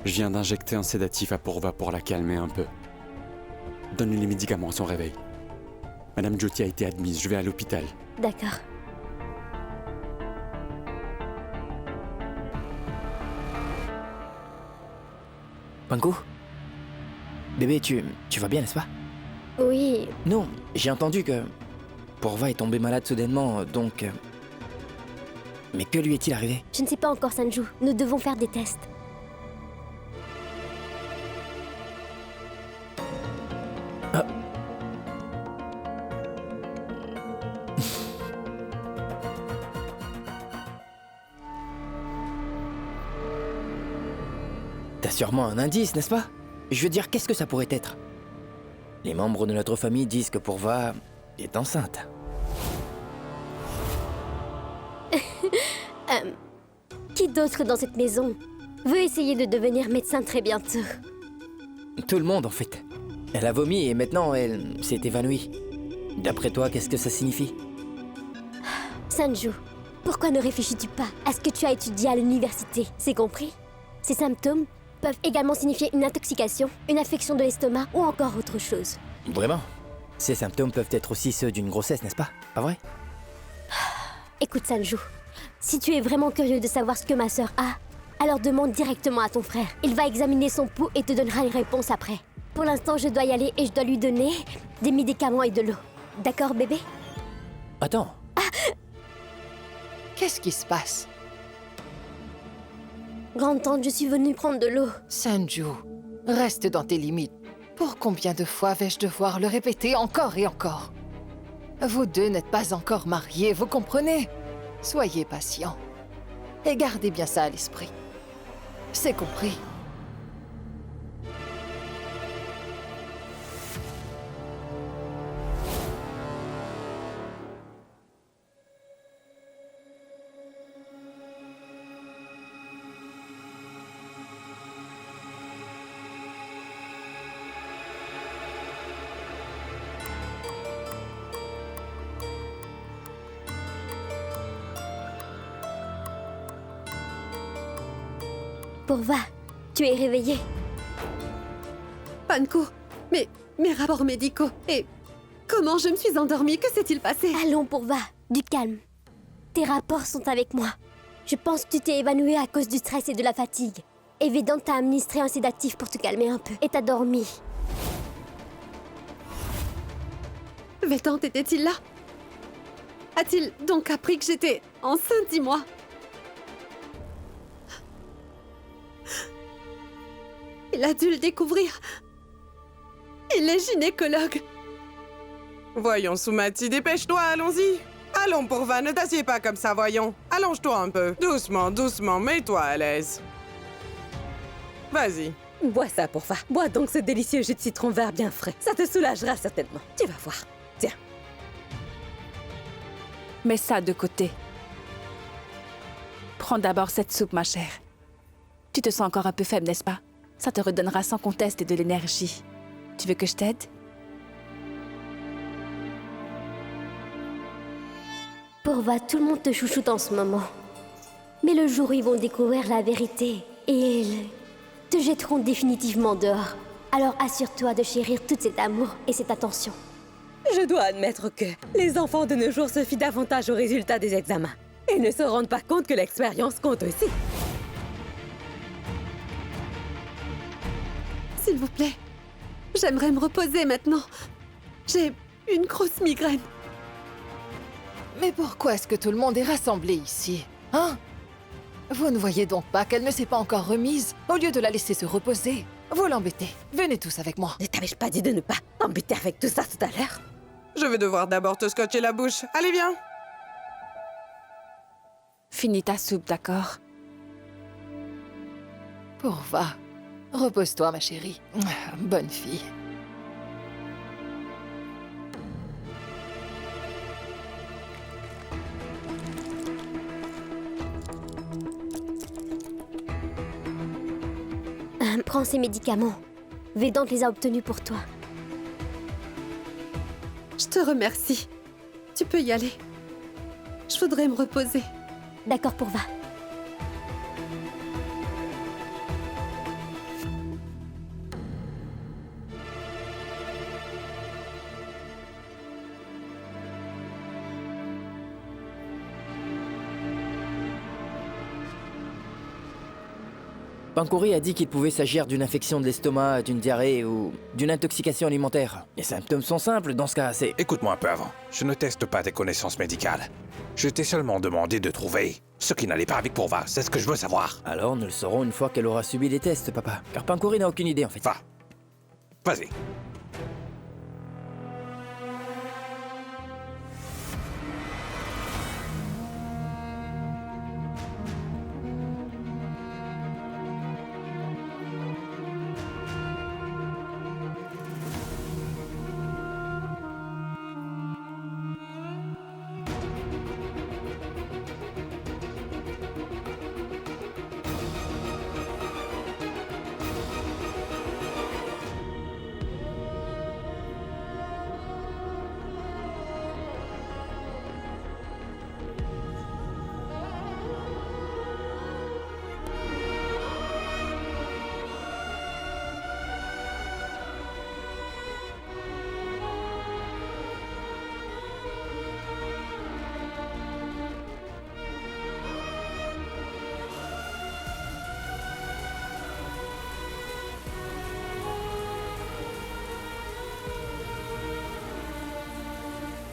Je viens d'injecter un sédatif à Pourva pour la calmer un peu. Donne-lui les médicaments à son réveil. Madame Jyoti a été admise, je vais à l'hôpital. D'accord. Panko? Bébé, tu vas bien, n'est-ce pas? Oui, Non, j'ai entendu que Pourva est tombé malade soudainement, donc... Mais que lui est-il arrivé? je ne sais pas encore, Sanju. Nous devons faire des tests. T'as sûrement un indice, n'est-ce pas? Je veux dire, qu'est-ce que ça pourrait être? Les membres de notre famille disent que Pourva est enceinte. Qui d'autre dans cette maison veut essayer de devenir médecin très bientôt? Tout le monde, en fait. Elle a vomi et maintenant, elle s'est évanouie. D'après toi, qu'est-ce que ça signifie? Sanju, pourquoi ne réfléchis-tu pas à ce que tu as étudié à l'université? C'est compris? Ces symptômes peuvent également signifier une intoxication, une affection de l'estomac ou encore autre chose. Vraiment? Ces symptômes peuvent être aussi ceux d'une grossesse, n'est-ce pas? Pas vrai? Écoute Sanju, si tu es vraiment curieux de savoir ce que ma sœur a, alors demande directement à ton frère. Il va examiner son pouls et te donnera une réponse après. Pour l'instant, je dois y aller et je dois lui donner des médicaments et de l'eau. D'accord, bébé? Attends. Qu'est-ce qui se passe? Grande-tante, je suis venue prendre de l'eau. Sanju, reste dans tes limites. Pour combien de fois vais-je devoir le répéter encore et encore? Vous deux n'êtes pas encore mariés, vous comprenez? Soyez patients. Et gardez bien ça à l'esprit. C'est compris. Pourva, tu es réveillée. Panko, mes rapports médicaux et comment je me suis endormie, que s'est-il passé? Allons, Pourva, du calme. Tes rapports sont avec moi. Je pense que tu t'es évanouie à cause du stress et de la fatigue. Et Vedant t'a administré un sédatif pour te calmer un peu. Et t'as dormi. Vedant était-il là? A-t-il donc appris que j'étais enceinte, dis-moi? Il a dû le découvrir. Il est gynécologue. Voyons, Soumati, dépêche-toi, allons-y. Allons, Pourva, ne t'assieds pas comme ça, voyons. Allonge-toi un peu. Doucement, doucement, mets-toi à l'aise. Vas-y. Bois ça, Pourva. Bois donc ce délicieux jus de citron vert bien frais. Ça te soulagera certainement. Tu vas voir. Tiens. Mets ça de côté. Prends d'abord cette soupe, ma chère. Tu te sens encore un peu faible, n'est-ce pas? Ça te redonnera sans conteste de l'énergie. Tu veux que je t'aide? Pourva, tout le monde te chouchoute en ce moment. Mais le jour où ils vont découvrir la vérité, et ils te jetteront définitivement dehors. Alors assure-toi de chérir tout cet amour et cette attention. Je dois admettre que les enfants de nos jours se fient davantage aux résultats des examens et ne se rendent pas compte que l'expérience compte aussi. S'il vous plaît, j'aimerais me reposer maintenant. J'ai une grosse migraine. Mais pourquoi est-ce que tout le monde est rassemblé ici? Hein? Vous ne voyez donc pas qu'elle ne s'est pas encore remise? Au lieu de la laisser se reposer, vous l'embêtez. Venez tous avec moi. Ne t'avais-je pas dit de ne pas embêter avec tout ça tout à l'heure? Je vais devoir d'abord te scotcher la bouche. Allez, viens. Finis ta soupe, d'accord? Pourva, repose-toi, ma chérie. Bonne fille. Prends ces médicaments. Vedant les a obtenus pour toi. Je te remercie. Tu peux y aller. Je voudrais me reposer. D'accord, Pourva. Pankori a dit qu'il pouvait s'agir d'une infection de l'estomac, d'une diarrhée ou d'une intoxication alimentaire. Les symptômes sont simples dans ce cas, c'est... Écoute-moi un peu avant. Je ne teste pas tes connaissances médicales. Je t'ai seulement demandé de trouver ce qui n'allait pas avec Pourva. C'est ce que je veux savoir. Alors nous le saurons une fois qu'elle aura subi les tests, papa. Car Pankori n'a aucune idée en fait. Va. Vas-y.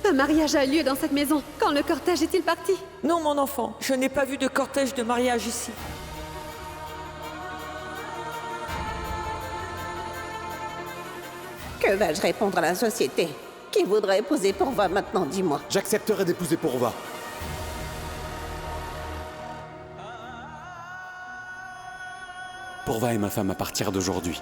Un mariage a eu lieu dans cette maison. Quand le cortège est-il parti? Non, mon enfant, je n'ai pas vu de cortège de mariage ici. Que vais-je répondre à la société? Qui voudrait épouser Pourva maintenant, dis-moi? J'accepterai d'épouser Pourva. Pourva est ma femme à partir d'aujourd'hui.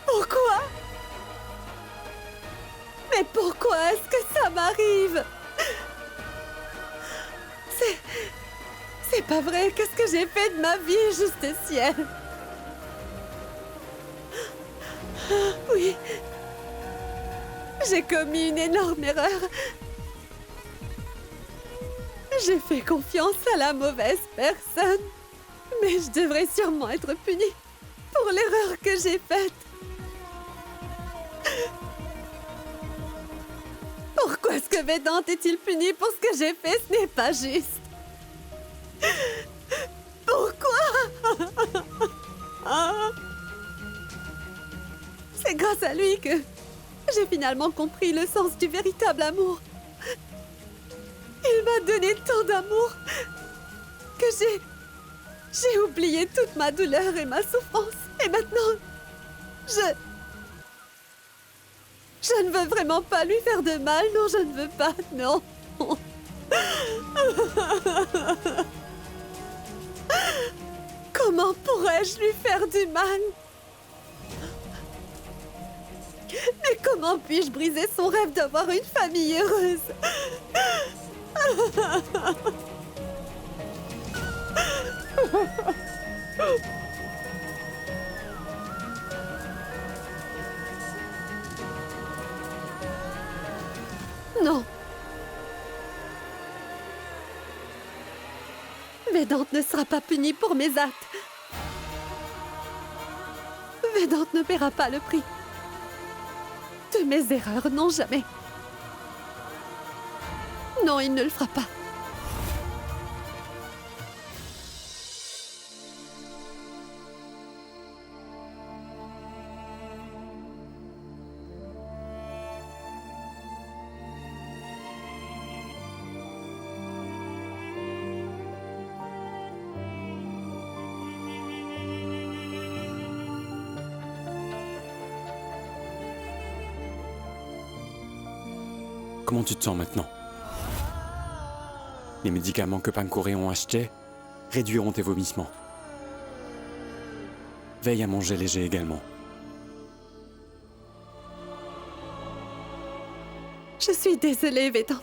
Pourquoi? Mais pourquoi est-ce que ça m'arrive? C'est pas vrai. Qu'est-ce que j'ai fait de ma vie, juste ciel? Oui. J'ai commis une énorme erreur. J'ai fait confiance à la mauvaise personne. Mais je devrais sûrement être punie pour l'erreur que j'ai faite. Pourquoi est-ce que Vedant est-il puni pour ce que j'ai fait? Ce n'est pas juste. Pourquoi? C'est grâce à lui que j'ai finalement compris le sens du véritable amour. Il m'a donné tant d'amour que j'ai oublié toute ma douleur et ma souffrance. Et maintenant, je ne veux vraiment pas lui faire de mal. Non, je ne veux pas, non. Comment pourrais-je lui faire du mal? Mais comment puis-je briser son rêve d'avoir une famille heureuse? Non. Vedant ne sera pas puni pour mes actes. Vedant ne paiera pas le prix de mes erreurs, non jamais. Non, il ne le fera pas. Comment tu te sens maintenant? Les médicaments que Pankori ont achetés réduiront tes vomissements. Veille à manger léger également. Je suis désolée, Vedant.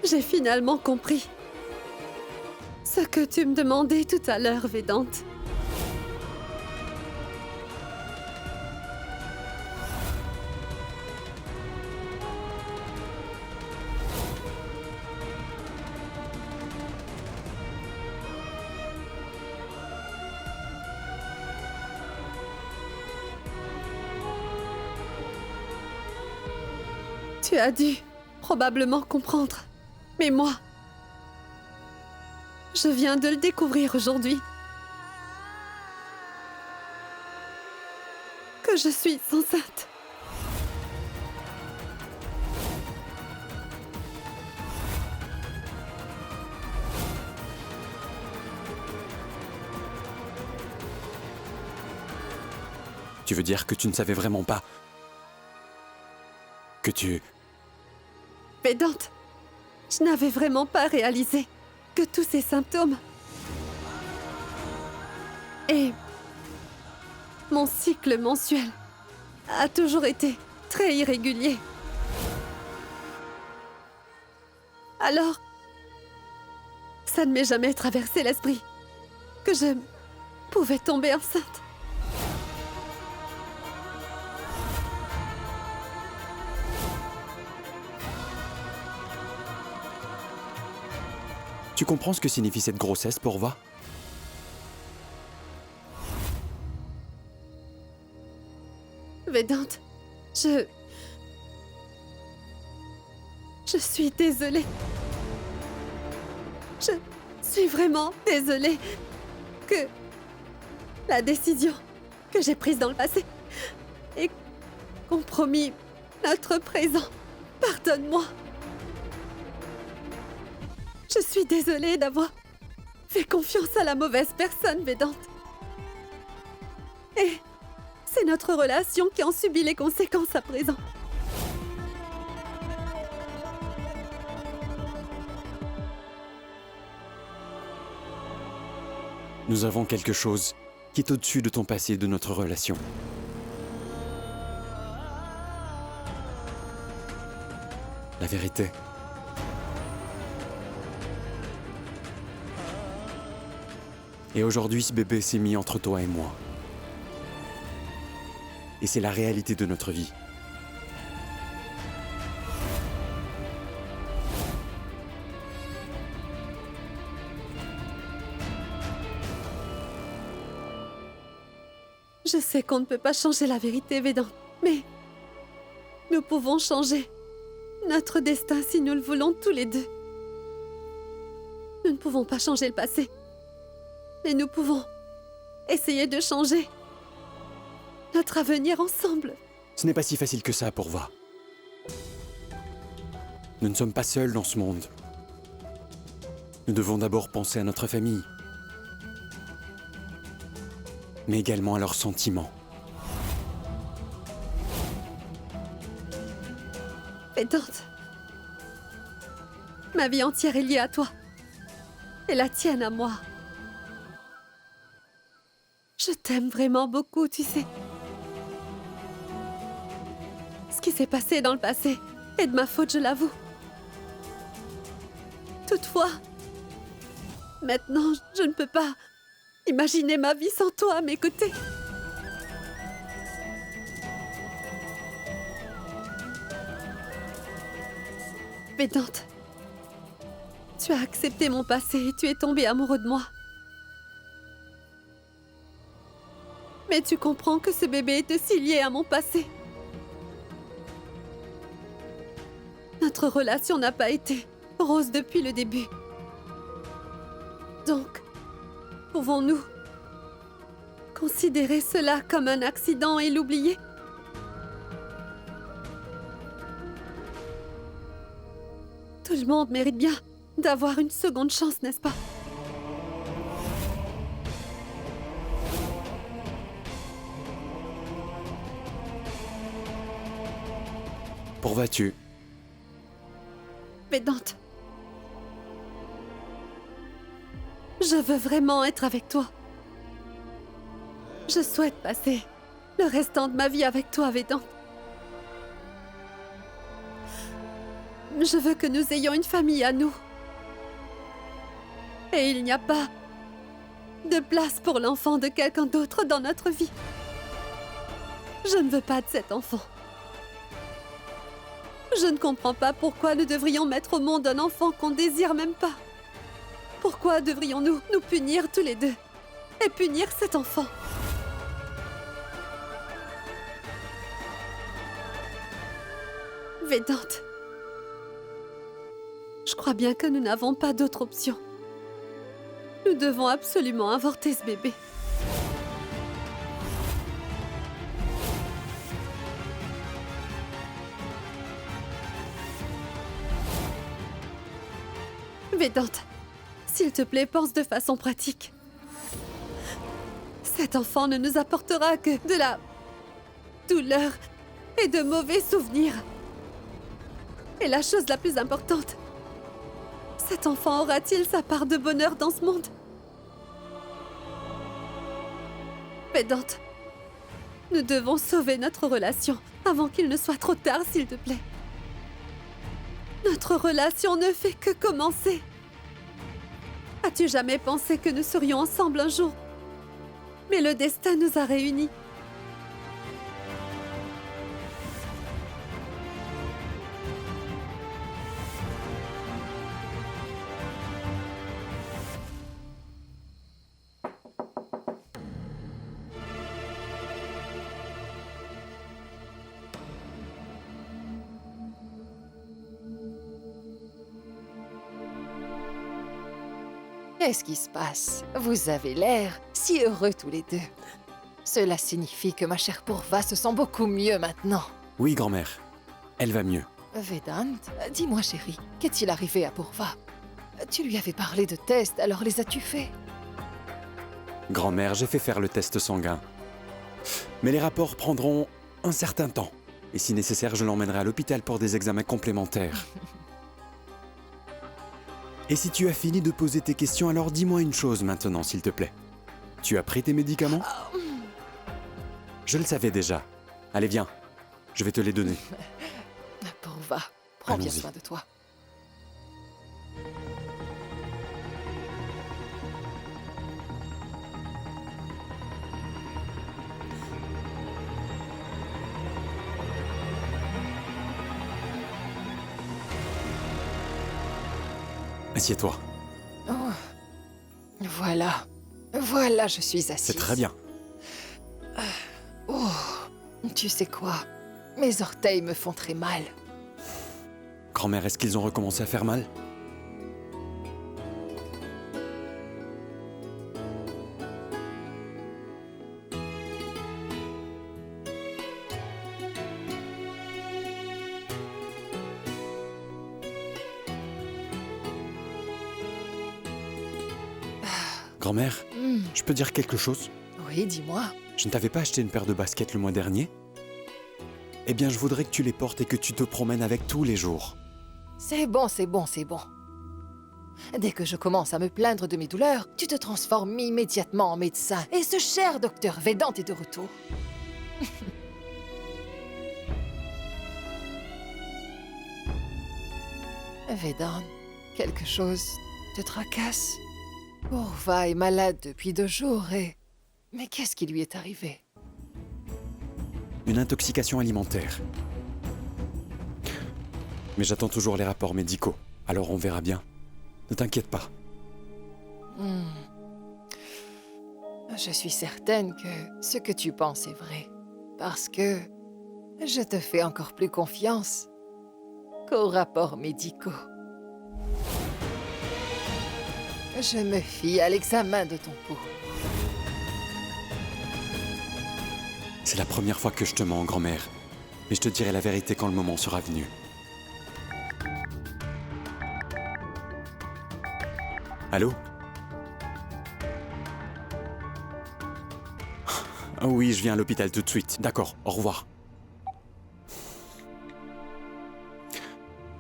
J'ai finalement compris ce que tu me demandais tout à l'heure, Vedante. Tu as dû probablement comprendre. Mais moi, je viens de le découvrir aujourd'hui. Que je suis enceinte. Tu veux dire que tu ne savais vraiment pas? Que tu... Vedante, je n'avais vraiment pas réalisé que tous ces symptômes et mon cycle mensuel a toujours été très irrégulier. Alors, ça ne m'est jamais traversé l'esprit que je pouvais tomber enceinte. Tu comprends ce que signifie cette grossesse, Pourva? Vedante, je suis désolée. Je suis vraiment désolée que la décision que j'ai prise dans le passé ait compromis notre présent. Pardonne-moi. Je suis désolée d'avoir fait confiance à la mauvaise personne, Vedante. Et c'est notre relation qui en subit les conséquences à présent. Nous avons quelque chose qui est au-dessus de ton passé et de notre relation. La vérité. Et aujourd'hui, ce bébé s'est mis entre toi et moi. Et c'est la réalité de notre vie. Je sais qu'on ne peut pas changer la vérité, Vedante, mais nous pouvons changer notre destin si nous le voulons tous les deux. Nous ne pouvons pas changer le passé, mais nous pouvons essayer de changer notre avenir ensemble. Ce n'est pas si facile que ça, Pourva. Nous ne sommes pas seuls dans ce monde. Nous devons d'abord penser à notre famille, mais également à leurs sentiments. Vedante, ma vie entière est liée à toi, et la tienne à moi. Je t'aime vraiment beaucoup, tu sais. Ce qui s'est passé dans le passé est de ma faute, je l'avoue. Toutefois, maintenant, je ne peux pas imaginer ma vie sans toi à mes côtés. Vedante, tu as accepté mon passé et tu es tombé amoureux de moi. Mais tu comprends que ce bébé est aussi lié à mon passé. Notre relation n'a pas été rose depuis le début. Donc, pouvons-nous considérer cela comme un accident et l'oublier? Tout le monde mérite bien d'avoir une seconde chance, n'est-ce pas? Pourva, tu... Vedante, je veux vraiment être avec toi. Je souhaite passer le restant de ma vie avec toi, Vedante. Je veux que nous ayons une famille à nous. Et il n'y a pas de place pour l'enfant de quelqu'un d'autre dans notre vie. Je ne veux pas de cet enfant. Je ne comprends pas pourquoi nous devrions mettre au monde un enfant qu'on ne désire même pas. Pourquoi devrions-nous nous punir tous les deux et punir cet enfant? Vedante, je crois bien que nous n'avons pas d'autre option. Nous devons absolument avorter ce bébé. Vedante, s'il te plaît, pense de façon pratique. Cet enfant ne nous apportera que de la douleur et de mauvais souvenirs. Et la chose la plus importante, cet enfant aura-t-il sa part de bonheur dans ce monde? Vedante, nous devons sauver notre relation avant qu'il ne soit trop tard, s'il te plaît. Notre relation ne fait que commencer. As-tu jamais pensé que nous serions ensemble un jour? Mais le destin nous a réunis. Qu'est-ce qui se passe? Vous avez l'air si heureux tous les deux. Cela signifie que ma chère Purva se sent beaucoup mieux maintenant. Oui, grand-mère. Elle va mieux. Vedant, dis-moi chérie, qu'est-il arrivé à Purva? Tu lui avais parlé de tests, alors les as-tu faits? Grand-mère, j'ai fait faire le test sanguin. Mais les rapports prendront un certain temps. Et si nécessaire, je l'emmènerai à l'hôpital pour des examens complémentaires. Et si tu as fini de poser tes questions, alors dis-moi une chose maintenant, s'il te plaît. Tu as pris tes médicaments? Je le savais déjà. Allez, viens. Je vais te les donner. Purva, prends bien Allons-y. soin de toi. Assieds-toi. Oh. Voilà. Voilà, je suis assise. C'est très bien. Oh, tu sais quoi? Mes orteils me font très mal. Grand-mère, est-ce qu'ils ont recommencé à faire mal? Grand-mère, je peux dire quelque chose? Oui, dis-moi. Je ne t'avais pas acheté une paire de baskets le mois dernier? Eh bien, je voudrais que tu les portes et que tu te promènes avec tous les jours. C'est bon, c'est bon, c'est bon. Dès que je commence à me plaindre de mes douleurs, tu te transformes immédiatement en médecin. Et ce cher docteur Vedant est de retour. Vedant, quelque chose te tracasse? Purva est malade depuis 2 jours et... Mais qu'est-ce qui lui est arrivé? Une intoxication alimentaire. Mais j'attends toujours les rapports médicaux, alors on verra bien. Ne t'inquiète pas. Je suis certaine que ce que tu penses est vrai. Parce que je te fais encore plus confiance qu'aux rapports médicaux. Je me fie à l'examen de ton pouls. C'est la première fois que je te mens, grand-mère. Mais je te dirai la vérité quand le moment sera venu. Allô? Oh oui, je viens à l'hôpital tout de suite. D'accord, au revoir.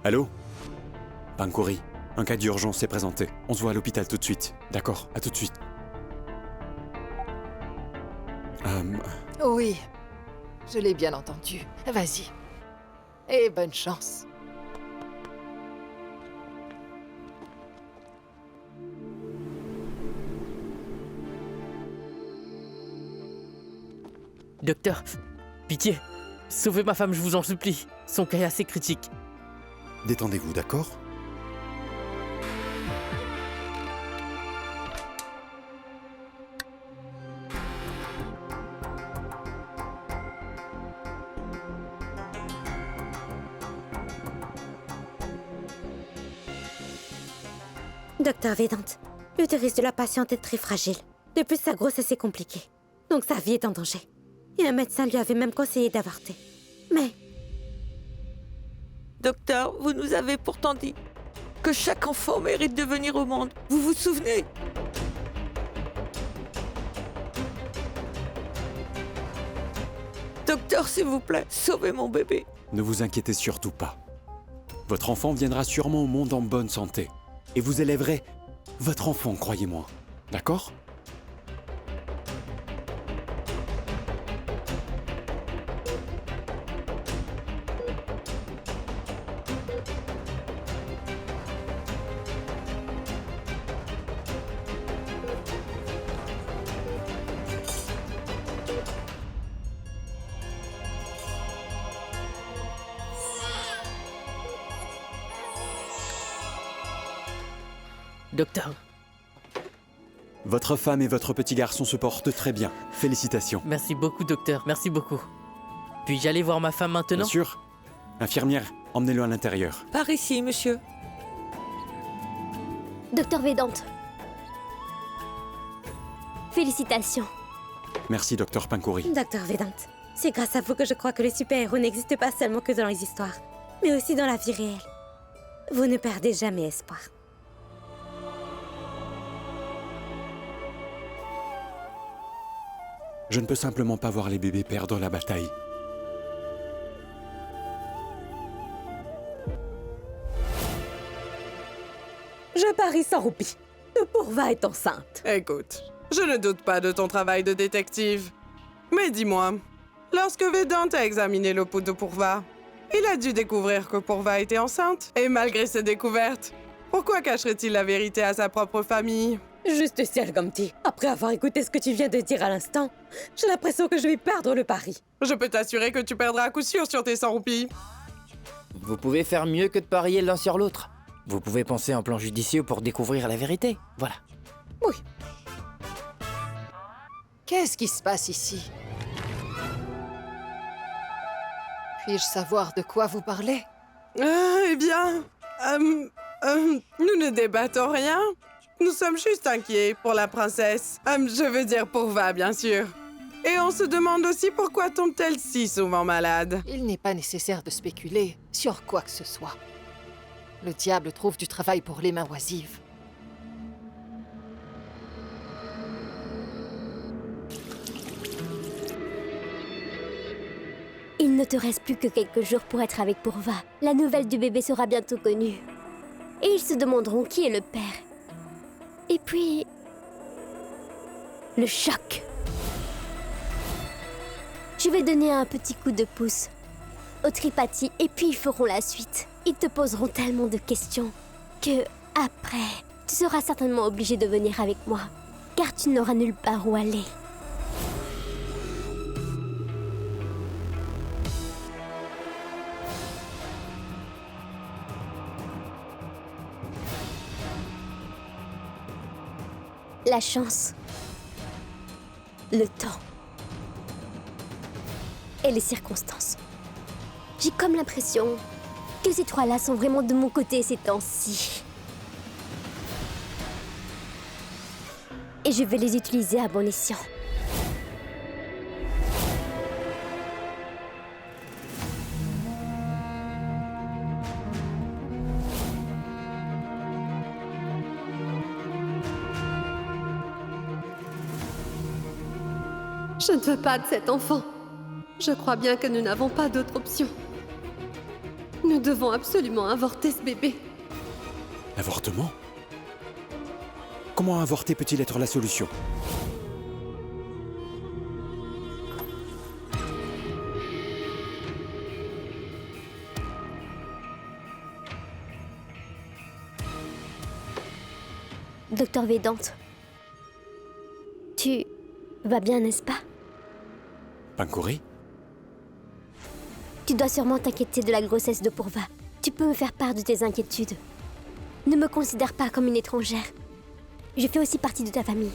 Allô? Pankori, un cas d'urgence s'est présenté. On se voit à l'hôpital tout de suite. D'accord, à tout de suite. Oui, je l'ai bien entendu. Vas-y. Et bonne chance. Docteur, pitié, sauvez ma femme, je vous en supplie. Son cas est assez critique. Détendez-vous, d'accord? Docteur Vedante, l'utérus de la patiente est très fragile. De plus, sa grossesse est compliquée. Donc sa vie est en danger. Et un médecin lui avait même conseillé d'avorter. Mais... Docteur, vous nous avez pourtant dit que chaque enfant mérite de venir au monde. Vous vous souvenez? Docteur, s'il vous plaît, sauvez mon bébé. Ne vous inquiétez surtout pas. Votre enfant viendra sûrement au monde en bonne santé. Et vous élèverez votre enfant, croyez-moi. D'accord? Docteur, Votre femme et votre petit garçon se portent très bien. Félicitations. merci beaucoup, docteur, merci beaucoup. Puis-je aller voir ma femme maintenant? Bien sûr. Infirmière, emmenez-le à l'intérieur. Par ici, monsieur. Docteur Vedante. Félicitations. Merci, docteur Pinkouri. Docteur Vedante, c'est grâce à vous que je crois que les super-héros n'existent pas seulement que dans les histoires, mais aussi dans la vie réelle. Vous ne perdez jamais espoir. Je ne peux simplement pas voir les bébés perdre la bataille. Je parie 100 roupies. Que Pourva est enceinte. Écoute, je ne doute pas de ton travail de détective. Mais dis-moi, lorsque Vedante a examiné le pouls de Pourva, il a dû découvrir que Pourva était enceinte. Et malgré ces découvertes, pourquoi cacherait-il la vérité à sa propre famille? Juste ciel, Gamti. Après avoir écouté ce que tu viens de dire à l'instant, j'ai l'impression que je vais perdre le pari. Je peux t'assurer que tu perdras à coup sûr sur tes 100 roupies. Vous pouvez faire mieux que de parier l'un sur l'autre. Vous pouvez penser en plan judicieux pour découvrir la vérité. Voilà. Oui. Qu'est-ce qui se passe ici? Puis-je savoir de quoi vous parlez? Eh bien, nous ne débattons rien. Nous sommes juste inquiets pour la princesse. Je veux dire Pourva, bien sûr. Et on se demande aussi pourquoi tombe-t-elle si souvent malade. Il n'est pas nécessaire de spéculer sur quoi que ce soit. Le diable trouve du travail pour les mains oisives. Il ne te reste plus que quelques jours pour être avec Pourva. La nouvelle du bébé sera bientôt connue. Et ils se demanderont qui est le père. Et puis... le choc. Je vais donner un petit coup de pouce au Tripati et puis ils feront la suite. Ils te poseront tellement de questions que, après, tu seras certainement obligé de venir avec moi. Car tu n'auras nulle part où aller. La chance, le temps et les circonstances. J'ai comme l'impression que ces trois-là sont vraiment de mon côté ces temps-ci. Et je vais les utiliser à bon escient. Je ne veux pas de cet enfant. Je crois bien que nous n'avons pas d'autre option. Nous devons absolument avorter ce bébé. L'avortement? Comment avorter peut-il être la solution? Docteur Vedante, tu vas bien, n'est-ce pas? Pankori? Tu dois sûrement t'inquiéter de la grossesse de Purva. Tu peux me faire part de tes inquiétudes. Ne me considère pas comme une étrangère. Je fais aussi partie de ta famille.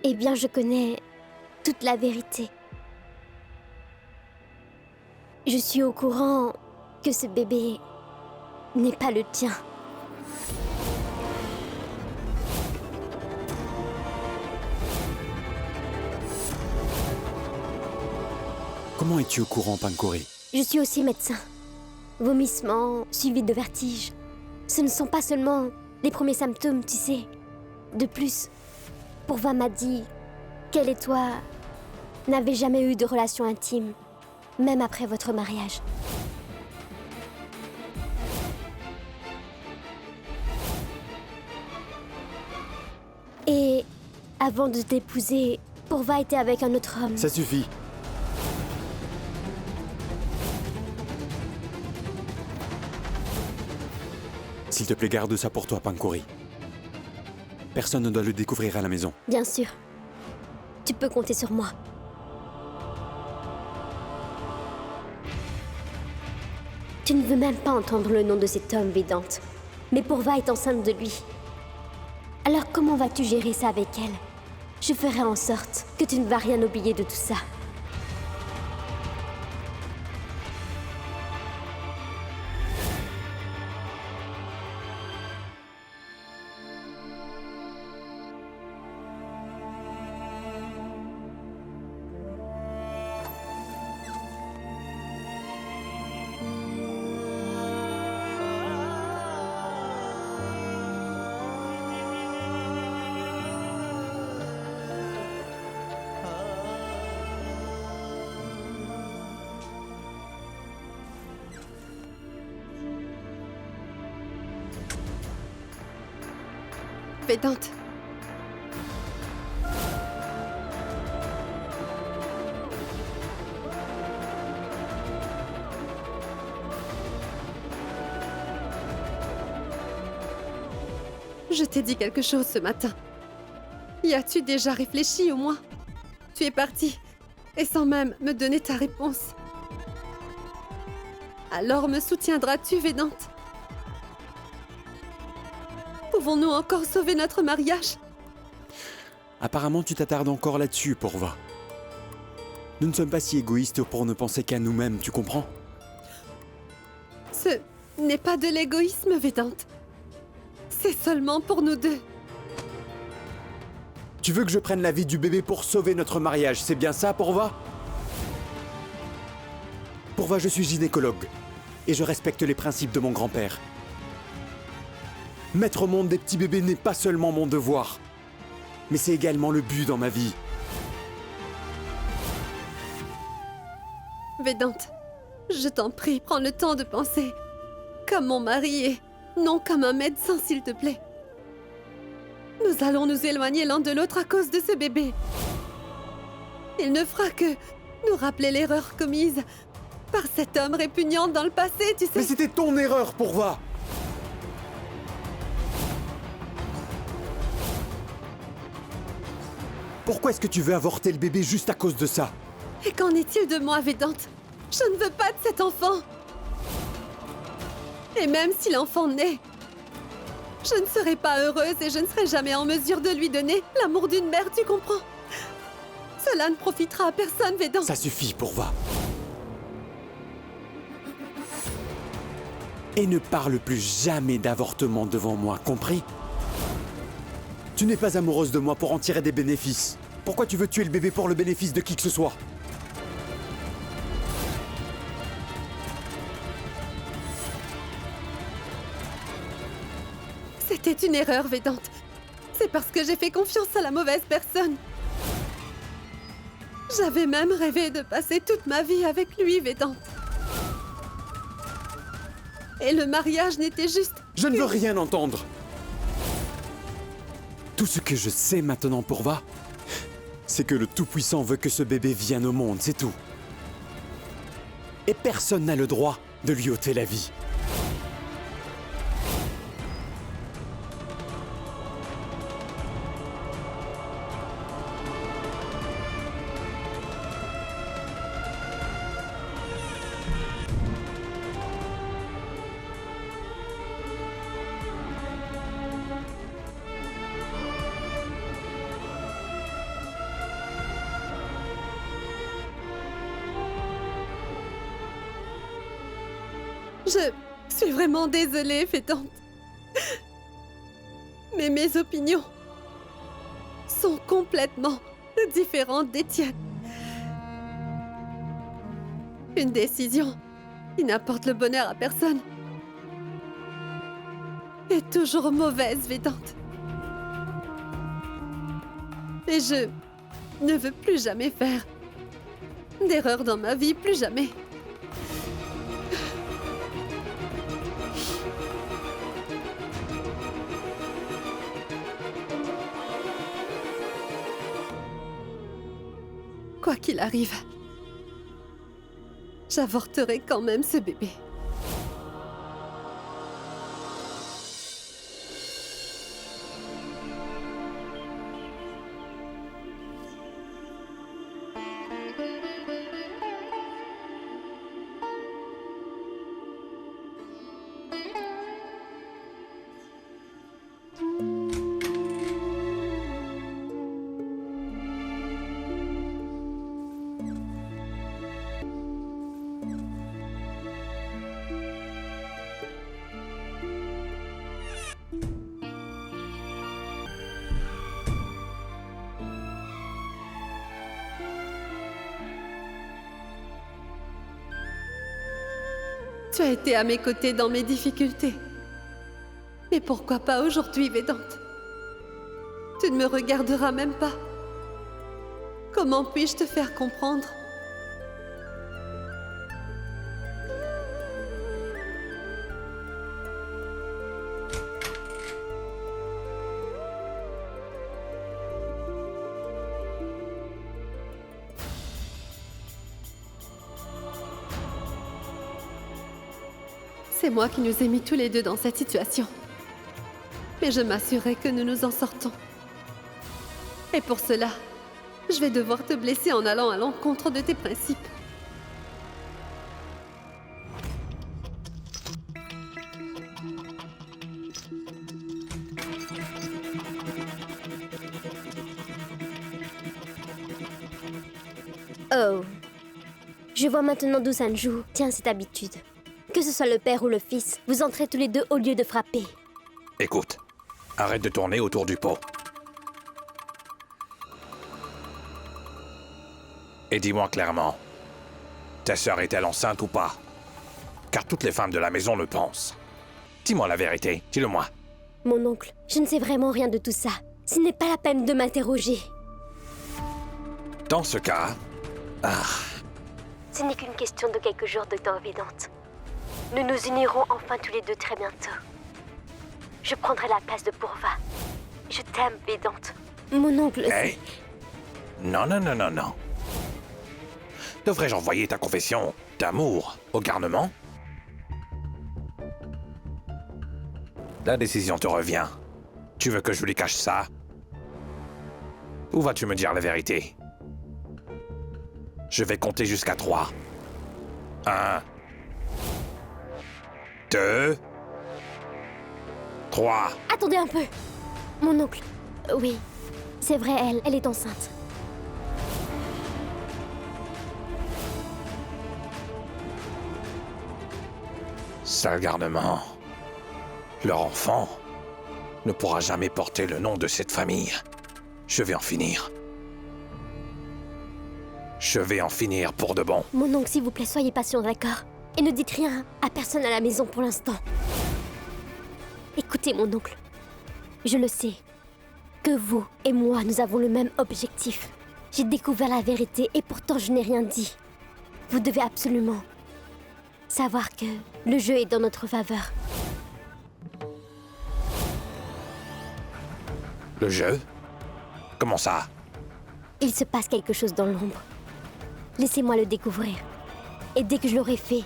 Eh bien, je connais toute la vérité. Je suis au courant que ce bébé n'est pas le tien. Comment es-tu au courant, Pankori? Je suis aussi médecin. Vomissements, suivis de vertiges. Ce ne sont pas seulement les premiers symptômes, tu sais. De plus, Purva m'a dit qu'elle et toi n'avaient jamais eu de relation intime, même après votre mariage. Et avant de t'épouser, Purva était avec un autre homme. Ça suffit. S'il te plaît, garde ça pour toi, Pankori. Personne ne doit le découvrir à la maison. Bien sûr. Tu peux compter sur moi. Tu ne veux même pas entendre le nom de cet homme, Vedant. Mais Purva est enceinte de lui. Alors comment vas-tu gérer ça avec elle? Je ferai en sorte que tu ne vas rien oublier de tout ça. Vedant. Je t'ai dit quelque chose ce matin. Y as-tu déjà réfléchi au moins? Tu es parti, et sans même me donner ta réponse. Alors me soutiendras-tu, Vedant? Pouvons-nous encore sauver notre mariage? Apparemment, tu t'attardes encore là-dessus, Purva. Nous ne sommes pas si égoïstes pour ne penser qu'à nous-mêmes, tu comprends? Ce n'est pas de l'égoïsme, Vedant. C'est seulement pour nous deux. Tu veux que je prenne la vie du bébé pour sauver notre mariage, c'est bien ça, Purva? Purva, je suis gynécologue. Et je respecte les principes de mon grand-père. Mettre au monde des petits bébés n'est pas seulement mon devoir, mais c'est également le but dans ma vie. Vedant, je t'en prie, prends le temps de penser. Comme mon mari et non comme un médecin, s'il te plaît. Nous allons nous éloigner l'un de l'autre à cause de ce bébé. Il ne fera que nous rappeler l'erreur commise par cet homme répugnant dans le passé, tu sais. Mais c'était ton erreur, Purva! Pourquoi est-ce que tu veux avorter le bébé juste à cause de ça? Et qu'en est-il de moi, Vedant? Je ne veux pas de cet enfant. Et même si l'enfant naît, je ne serai pas heureuse et je ne serai jamais en mesure de lui donner l'amour d'une mère, tu comprends? Cela ne profitera à personne, Vedant. Ça suffit, Purva. Et ne parle plus jamais d'avortement devant moi, compris? Tu n'es pas amoureuse de moi pour en tirer des bénéfices. Pourquoi tu veux tuer le bébé pour le bénéfice de qui que ce soit? C'était une erreur, Vedant. C'est parce que j'ai fait confiance à la mauvaise personne. J'avais même rêvé de passer toute ma vie avec lui, Vedant. Et le mariage n'était juste... Je ne veux rien entendre. Tout ce que je sais maintenant, Purva, c'est que le Tout-Puissant veut que ce bébé vienne au monde, c'est tout. Et personne n'a le droit de lui ôter la vie. Je suis vraiment désolée, Védante. Mais mes opinions sont complètement différentes des tiennes. Une décision qui n'apporte le bonheur à personne est toujours mauvaise, Védante. Et je ne veux plus jamais faire d'erreur dans ma vie, plus jamais. Quoi qu'il arrive, j'avorterai quand même ce bébé. Tu as été à mes côtés dans mes difficultés. Mais pourquoi pas aujourd'hui, Védante? Tu ne me regarderas même pas. Comment puis-je te faire comprendre? C'est moi qui nous ai mis tous les deux dans cette situation. Mais je m'assurerai que nous nous en sortons. Et pour cela, je vais devoir te blesser en allant à l'encontre de tes principes. Oh. Je vois maintenant d'où Sanju tient cette habitude. Que ce soit le père ou le fils, vous entrez tous les deux au lieu de frapper. Écoute, arrête de tourner autour du pot. Et dis-moi clairement, ta sœur est-elle enceinte ou pas? Car toutes les femmes de la maison le pensent. Dis-moi la vérité, dis-le-moi. Mon oncle, je ne sais vraiment rien de tout ça. Ce n'est pas la peine de m'interroger. Dans ce cas... Ce n'est qu'une question de quelques jours, docteur Védante. Nous nous unirons enfin tous les deux très bientôt. Je prendrai la place de Purva. Je t'aime, Védante. Mon oncle... Hey. Non. Devrais-je envoyer ta confession d'amour au garnement? La décision te revient. Tu veux que je lui cache ça? Ou vas-tu me dire la vérité? Je vais compter jusqu'à 3. 1... 2... 3... Attendez un peu. Mon oncle... Oui, c'est vrai, elle est enceinte. Sale garnement. Leur enfant ne pourra jamais porter le nom de cette famille. Je vais en finir. Je vais en finir pour de bon. Mon oncle, s'il vous plaît, soyez patient, d'accord? Et ne dites rien à personne à la maison pour l'instant. Écoutez, mon oncle. Je le sais. Que vous et moi, nous avons le même objectif. J'ai découvert la vérité et pourtant je n'ai rien dit. Vous devez absolument savoir que le jeu est dans notre faveur. Le jeu? Comment ça? Il se passe quelque chose dans l'ombre. Laissez-moi le découvrir. Et dès que je l'aurai fait,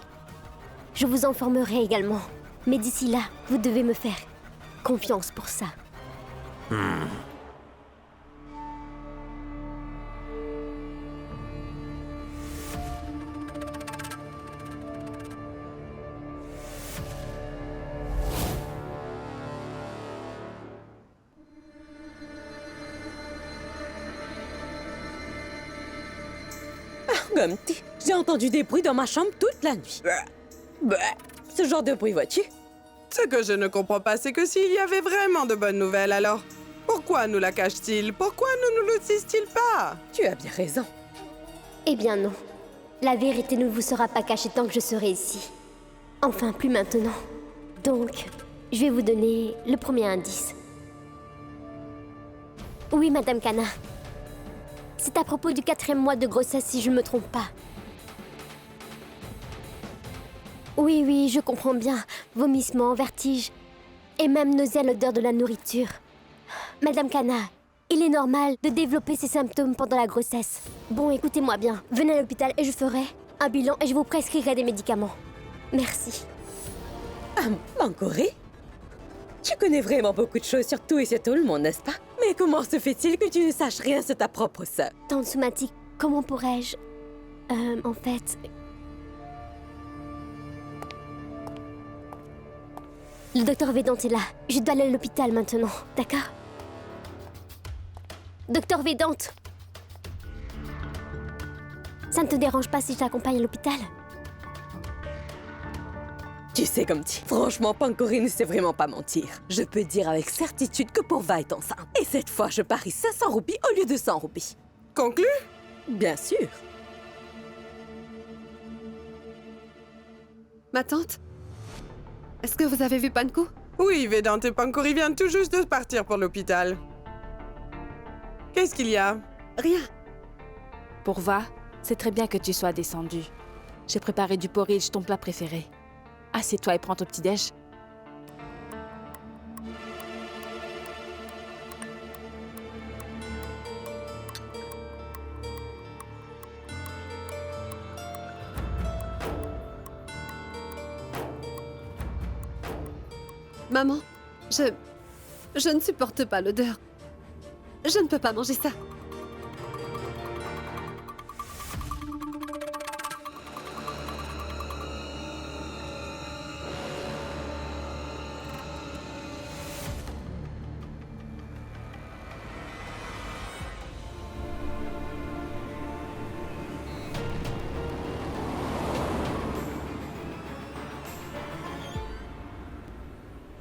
je vous informerai également. Mais d'ici là, vous devez me faire confiance pour ça. Gumty, j'ai entendu des bruits dans ma chambre toute la nuit. ce genre de bruit, vois-tu? Ce que je ne comprends pas, c'est que s'il y avait vraiment de bonnes nouvelles, alors pourquoi nous la cache-t-il? Pourquoi ne nous le disent-ils pas? Tu as bien raison. Eh bien non. La vérité ne vous sera pas cachée tant que je serai ici. Enfin, plus maintenant. Donc, je vais vous donner le premier indice. Oui, Madame Kana. C'est à propos du 4e mois de grossesse, si je ne me trompe pas. Oui, je comprends bien. Vomissements, vertiges, et même nausées à l'odeur de la nourriture. Madame Kana, il est normal de développer ces symptômes pendant la grossesse. Bon, écoutez-moi bien. Venez à l'hôpital et je ferai un bilan et je vous prescrirai des médicaments. Merci. Pancori? Tu connais vraiment beaucoup de choses sur tout et sur tout le monde, n'est-ce pas? Mais comment se fait-il que tu ne saches rien sur ta propre sœur? Tante Sumati, comment pourrais-je... en fait... Le docteur Vedant est là. Je dois aller à l'hôpital maintenant, d'accord? Docteur Vedant! Ça ne te dérange pas si je t'accompagne à l'hôpital? Tu sais comme tu... Franchement, Pancori ne sait vraiment pas mentir. Je peux dire avec certitude que Purva est enceinte. Et cette fois, je parie 500 roupies au lieu de 100 roupies. Conclu? Bien sûr. Ma tante? Est-ce que vous avez vu Panku? Oui, Vedant et Pancori viennent tout juste de partir pour l'hôpital. Qu'est-ce qu'il y a? Rien. Purva, c'est très bien que tu sois descendue. J'ai préparé du porridge, ton plat préféré. Assieds-toi et prends ton petit-déj. Maman, je ne supporte pas l'odeur. Je ne peux pas manger ça.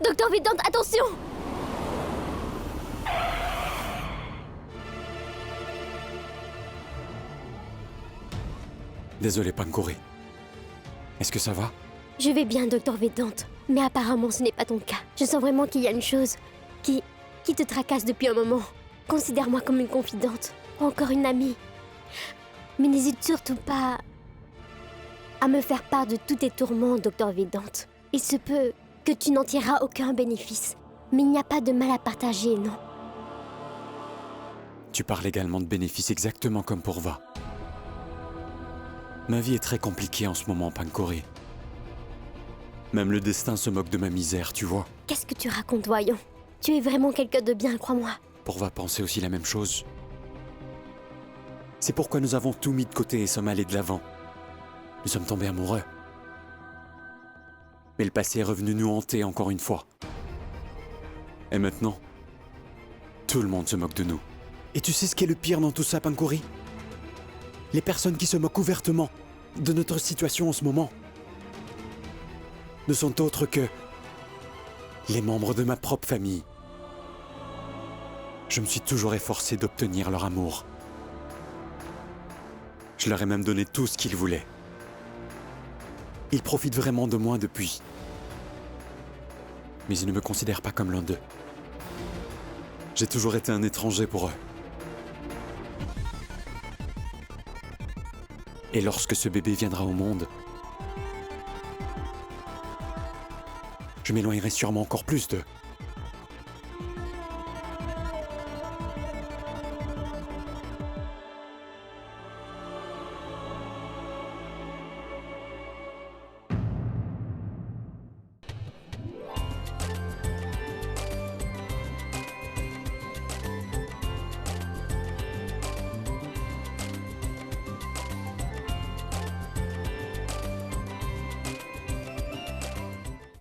Docteur Vedant, attention! Désolé, Pancori. Est-ce que ça va? Je vais bien, Docteur Vedant. Mais apparemment, ce n'est pas ton cas. Je sens vraiment qu'il y a une chose qui te tracasse depuis un moment. Considère-moi comme une confidente, ou encore une amie. Mais n'hésite surtout pas à me faire part de tous tes tourments, Docteur Vedant. Il se peut que tu n'en tireras aucun bénéfice. Mais il n'y a pas de mal à partager, non? Tu parles également de bénéfices exactement comme Purva. Ma vie est très compliquée en ce moment, Pancori. Même le destin se moque de ma misère, tu vois. Qu'est-ce que tu racontes, voyons? Tu es vraiment quelqu'un de bien, crois-moi. Purva pensait aussi la même chose. C'est pourquoi nous avons tout mis de côté et sommes allés de l'avant. Nous sommes tombés amoureux. Mais le passé est revenu nous hanter encore une fois. Et maintenant, tout le monde se moque de nous. Et tu sais ce qui est le pire dans tout ça, Pancori? Les personnes qui se moquent ouvertement de notre situation en ce moment ne sont autres que les membres de ma propre famille. Je me suis toujours efforcé d'obtenir leur amour. Je leur ai même donné tout ce qu'ils voulaient. Ils profitent vraiment de moi depuis. Mais ils ne me considèrent pas comme l'un d'eux. J'ai toujours été un étranger pour eux. Et lorsque ce bébé viendra au monde, je m'éloignerai sûrement encore plus d'eux.